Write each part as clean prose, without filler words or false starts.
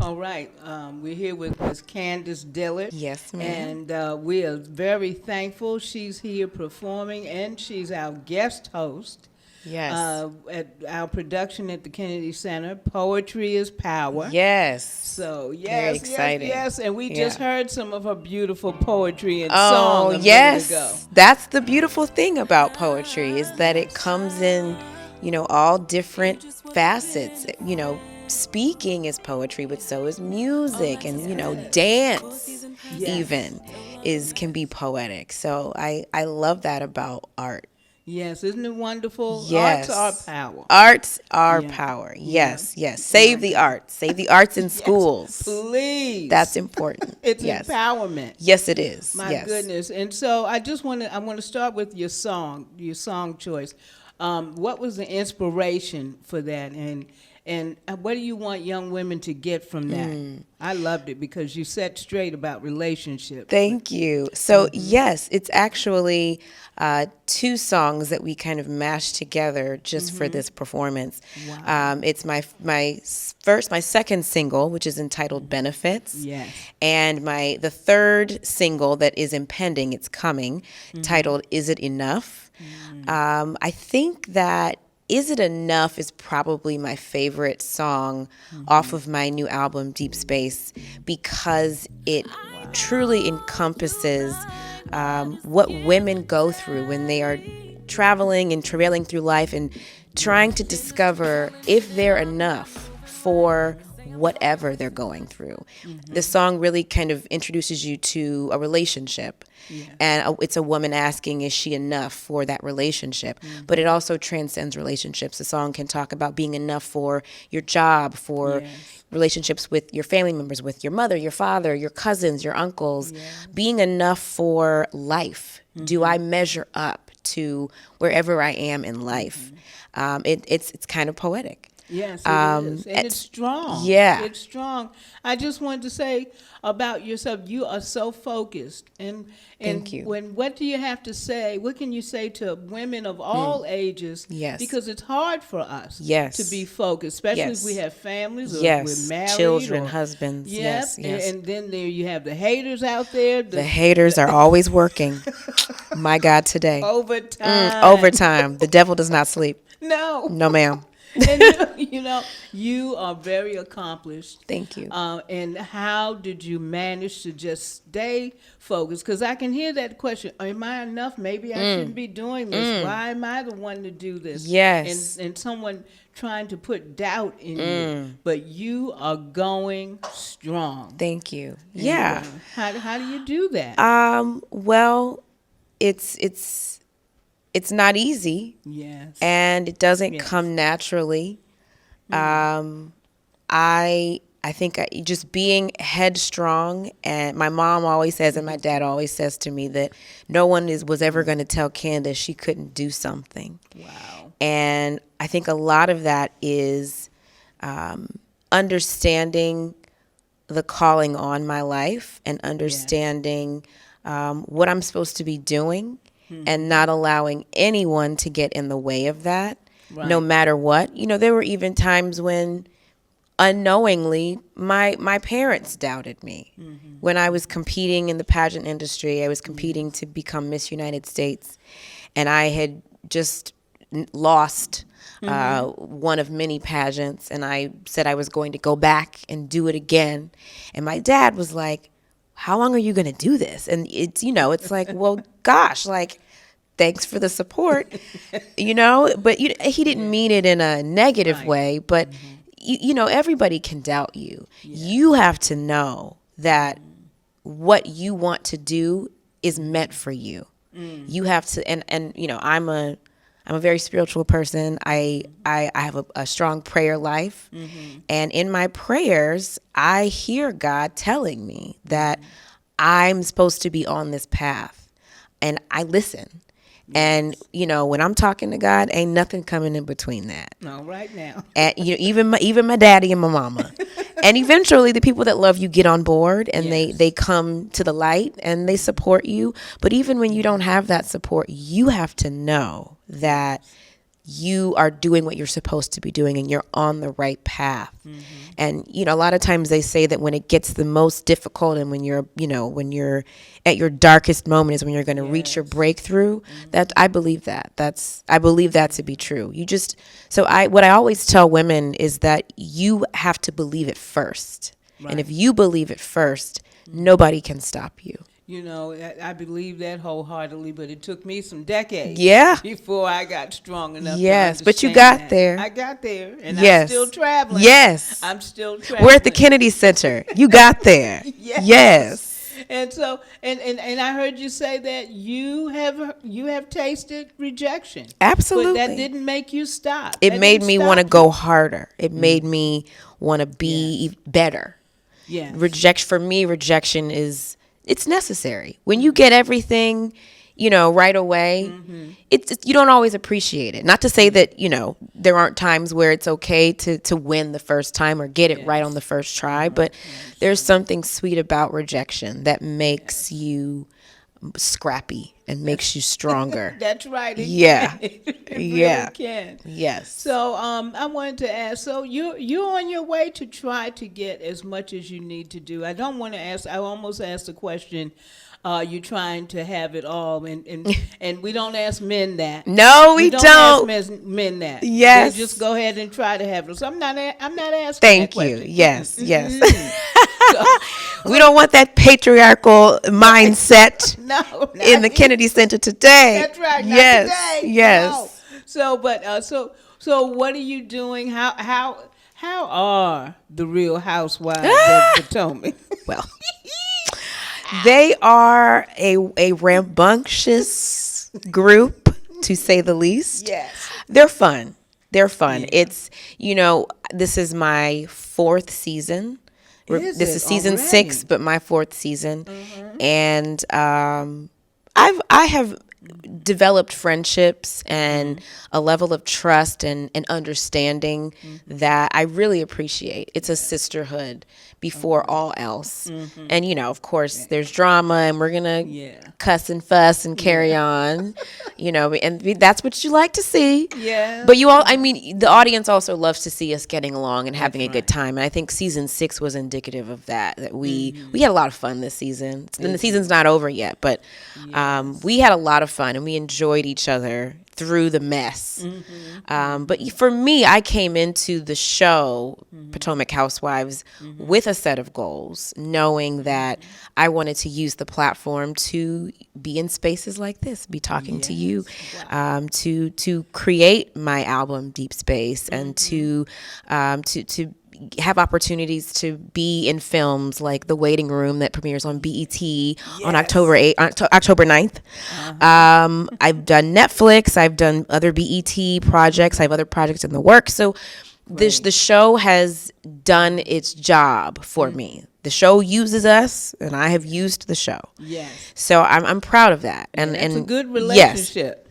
All right. We're here with Miss Candiace Dillard. Yes, ma'am. And we are very thankful she's here performing, and she's our guest host Yes. at our production at the Kennedy Center. Poetry is Power. Yes. So, Very yes, exciting. yes. And we just Yeah. heard some of her beautiful poetry and Oh, song a minute ago. yes. That's the beautiful thing about poetry is that it comes in, all different facets. Speaking is poetry, but so is music and, dance Yes. even can be poetic. So I love that about art. Yes, isn't it wonderful? Yes. Arts are power. Arts are Yeah. power. Yeah. Yes, yes. Save the arts. Save the arts in schools. Please. That's important. It's yes. empowerment. Yes, it is. My yes. goodness. And so I want to start with your song choice. What was the inspiration for that? And what do you want young women to get from that? I loved it because you set straight about relationships. Thank you. So, yes, it's actually two songs that we kind of mashed together just for this performance. Wow. It's my second single, which is entitled Benefits. Yes. And the third single that is impending, it's coming, titled Is It Enough? I think that Is It Enough is probably my favorite song off of my new album, Deep Space, because it truly encompasses what women go through when they are traveling and travailing through life and trying to discover if they're enough for whatever they're going through. The song really kind of introduces you to a relationship. Yeah. And it's a woman asking, is she enough for that relationship? But it also transcends relationships. The song can talk about being enough for your job, for relationships with your family members, with your mother, your father, your cousins, your uncles, being enough for life. Do I measure up to wherever I am in life? It's kind of poetic. Yes, it is. And it's strong. Yeah. It's strong. I just wanted to say about yourself, you are so focused. And Thank you. What do you have to say? What can you say to women of all ages? Yes. Because it's hard for us Yes. to be focused, especially Yes. if we have families or Yes. we're married. Children, or, husbands. Yes. Yes. And then there you have the haters out there. The haters are always working. My God, today. Overtime. Overtime. The devil does not sleep. No. No, ma'am. And you are very accomplished. Thank you. And how did you manage to just stay focused? Because I can hear that question: am I enough? Maybe I shouldn't be doing this. Why am I the one to do this? Yes. And someone trying to put doubt in you, but you are going strong. Thank you. And, Yeah. how do you do that? Well, it's not easy. Yes. And it doesn't Yes. come naturally. I think just being headstrong, and my mom always says, and my dad always says to me that no one was ever going to tell Candace she couldn't do something. Wow. And I think a lot of that is understanding the calling on my life and understanding what I'm supposed to be doing and not allowing anyone to get in the way of that, no matter what. There were even times when unknowingly my parents doubted me. When I was competing in the pageant industry, I was competing to become Miss United States, and I had just lost one of many pageants, and I said I was going to go back and do it again. And my dad was like, how long are you going to do this? And it's like, well, gosh, like, thanks for the support, but he didn't mean it in a negative way, but everybody can doubt you. You have to know that what you want to do is meant for you. You have to, and I'm a very spiritual person. I have a strong prayer life. And in my prayers, I hear God telling me that I'm supposed to be on this path, and I listen. And, when I'm talking to God, ain't nothing coming in between that. No, right now. And, even my daddy and my mama. And eventually the people that love you get on board, and they come to the light and they support you. But even when you don't have that support, you have to know that you are doing what you're supposed to be doing and you're on the right path. And, you know, a lot of times they say that when it gets the most difficult and when you're, you know, when you're at your darkest moment is when you're going to reach your breakthrough. That I believe that. I believe that to be true. What I always tell women is that you have to believe it first. Right. And if you believe it first, nobody can stop you. You know, I believe that wholeheartedly, but it took me some decades before I got strong enough to understand but you got there. I got there, and I'm still traveling. Yes. I'm still traveling. We're at the Kennedy Center. You got there. Yes. And so, and I heard you say that you have tasted rejection. Absolutely. But that didn't make you stop. It made me want to go harder. It made me want to be better. Yeah. Rejection is... it's necessary. When you get everything, you know, right away, it's you don't always appreciate it. Not to say that, you know, there aren't times where it's okay to win the first time or get it right on the first try, but there's something sweet about rejection that makes you scrappy and makes you stronger. That's right. It really can. Yes. So I wanted to ask, so you're on your way to try to get as much as you need to do. I don't want to ask, I almost asked the question, you're trying to have it all, and we don't ask men that. No, we don't ask men that. Yes. They just go ahead and try to have it. So I'm not asking. Thank that you. question. Yes. We don't want that patriarchal mindset in the Kennedy Center today. That's right. Not today. Yes. No. So what are you doing? How are the Real Housewives of Potomac? Well, they are a rambunctious group, to say the least. Yes. They're fun. Yeah. It's, you know, this is my 4th season. This is season already? 6, but my 4th season. And I have developed friendships and a level of trust and understanding that I really appreciate. It's a sisterhood before all else. And, you know, of course, there's drama and we're going to cuss and fuss and carry on, you know, and that's what you like to see. Yeah. But the audience also loves to see us getting along and having a good time. And I think season 6 was indicative of that we had a lot of fun this season. And the season's not over yet, but we had a lot of fun and we enjoyed each other through the mess. But for me, I came into the show, Potomac Housewives, with a set of goals, knowing that I wanted to use the platform to be in spaces like this, be talking to you, to create my album Deep Space, and to have opportunities to be in films like The Waiting Room that premieres on BET on October 9th. I've done Netflix. I've done other BET projects. I have other projects in the works. So the show has done its job for me. The show uses us, and I have used the show. Yes. So I'm proud of that. And that's a good relationship.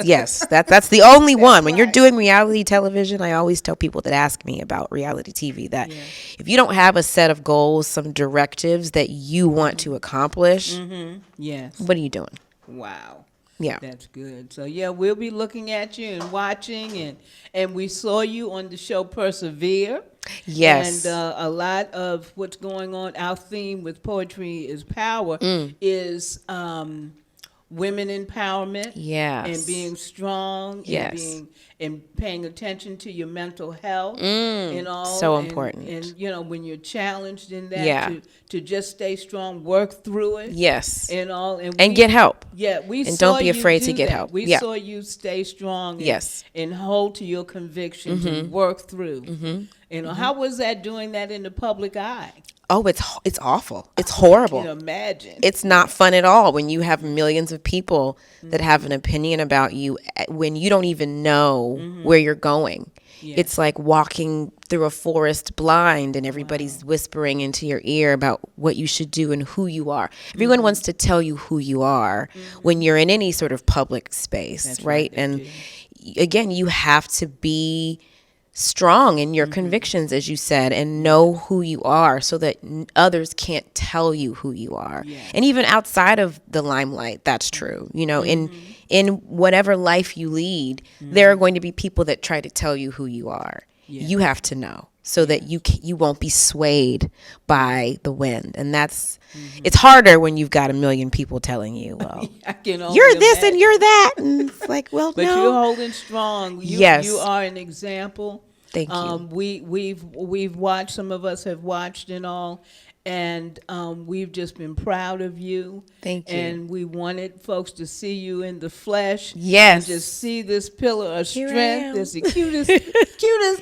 Yes, that's the only one. When you're doing reality television, I always tell people that ask me about reality TV that if you don't have a set of goals, some directives that you want to accomplish, what are you doing? Wow. Yeah. That's good. So, we'll be looking at you and watching, and we saw you on the show Persevere. Yes. And a lot of what's going on, our theme with Poetry is Power, is women empowerment, and being strong, and paying attention to your mental health, and all. So important. And you know, when you're challenged in that, to just stay strong, work through it. Yes. And all, and get help. Yeah, and don't be afraid to get help. We saw you stay strong. And hold to your convictions and work through. You know, how was that doing that in the public eye? Oh, it's awful. It's horrible. I can imagine. It's not fun at all when you have millions of people that have an opinion about you when you don't even know where you're going. It's like walking through a forest blind and everybody's whispering into your ear about what you should do and who you are. Everyone wants to tell you who you are when you're in any sort of public space, right? And again, you have to be strong in your convictions, as you said, and know who you are so that others can't tell you who you are. Yeah. And even outside of the limelight, that's true. You know, in whatever life you lead, there are going to be people that try to tell you who you are. Yeah. You have to know so that you won't be swayed by the wind. And that's it's harder when you've got a million people telling you, well, I can only you're this imagine. and you're that. And it's like, well, But no. you're holding strong. Yes. You are an example. Thank you. We've watched, some of us have watched and all, and we've just been proud of you. Thank you. And we wanted folks to see you in the flesh. Yes. And just see this pillar of Here I strength. am. That's the cutest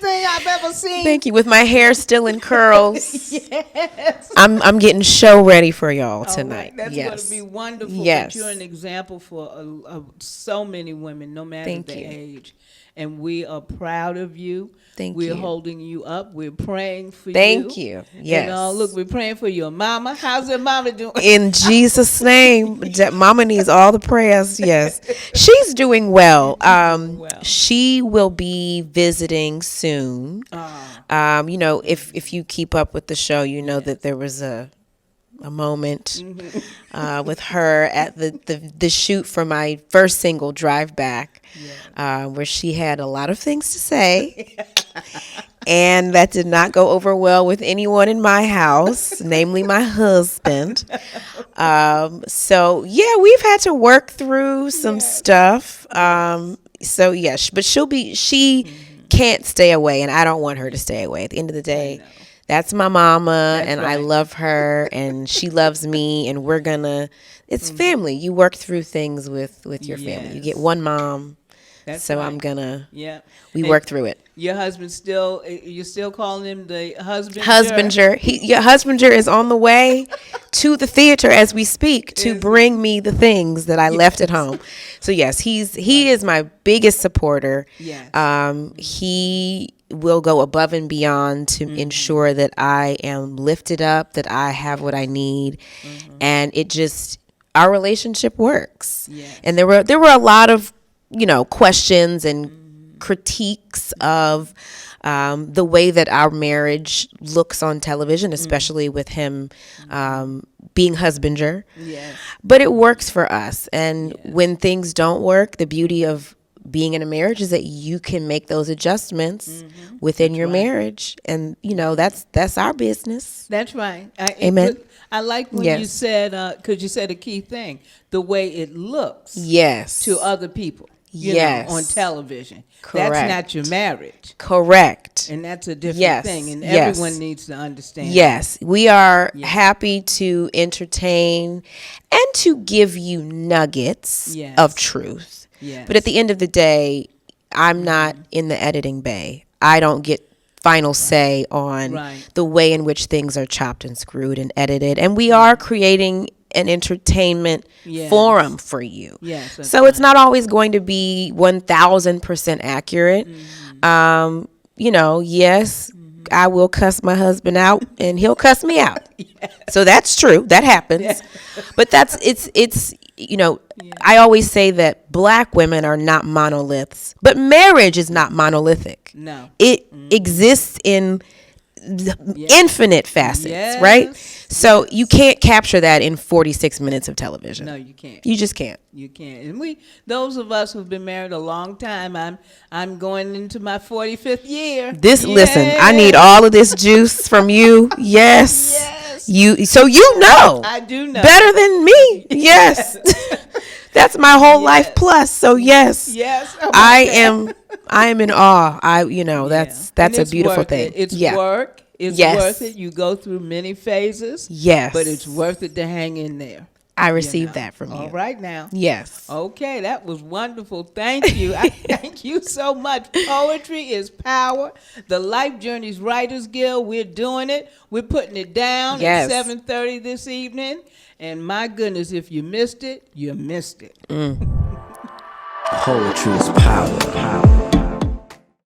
thing I've ever seen. Thank you. With my hair still in curls. Yes. I'm getting show ready for y'all All tonight. right. That's yes. going to be wonderful. Yes. But you're an example for so many women, no matter Thank the you. age. And we are proud of you. Thank We're you. holding you up. We're praying for you. Thank you. Yes. And look, we're praying for your mama. How's your mama doing? In Jesus' name, Mama needs all the prayers. Yes, she's doing well. She will be visiting soon. You know, if you keep up with the show, you know that there was a moment with her at the shoot for my first single, Drive Back, where she had a lot of things to say. And that did not go over well with anyone in my house, namely my husband. So, yeah, we've had to work through some stuff. So, yes, but she can't stay away, and I don't want her to stay away. At the end of the day, that's my mama, and I love her, and she loves me, and we're gonna. It's family. You work through things with your family. You get one mom, so I'm gonna. Yeah, we work through it. Your husband you're still calling him the husbander? Husbander. Your husbander is on the way to the theater as we speak to bring me the things that I left at home. So yes, he is my biggest supporter. Yes. He will go above and beyond to ensure that I am lifted up, that I have what I need, and our relationship works. Yes. And there were a lot of questions and critiques of the way that our marriage looks on television, especially with him being husbander. Yes. But it works for us. And when things don't work, the beauty of being in a marriage is that you can make those adjustments within your marriage. And, that's our business. That's right. Amen. I like when you said, because you said a key thing, the way it looks to other people. On television. Correct. That's not your marriage. Correct. And that's a different thing. And everyone needs to understand. Yes. We are happy to entertain and to give you nuggets of truth. Yes. But at the end of the day, I'm not in the editing bay. I don't get final say on the way in which things are chopped and screwed and edited. And we are creating an entertainment forum for you. Yes, so it's not always going to be 1,000% accurate. Yes, I will cuss my husband out and he'll cuss me out. So that's true. That happens. But I always say that black women are not monoliths, but marriage is not monolithic. No. It exists in infinite facets, right? So you can't capture that in 46 minutes of television. No, you can't. You just can't. You can't. And those of us who've been married a long time, I'm going into my 45th year. Listen, I need all of this juice from you. Yes. Yes. I do know. Better than me. Yes. That's my whole life plus. So yes. Yes. I am in awe. That's a beautiful thing. It's work. It's worth it. You go through many phases. Yes. But it's worth it to hang in there. I received that from you. All right now. Yes. Okay, that was wonderful. Thank you. I thank you so much. Poetry is power. The Life Journeys Writers Guild, we're doing it. We're putting it down at 7:30 this evening. And my goodness, if you missed it, you missed it. Poetry is power.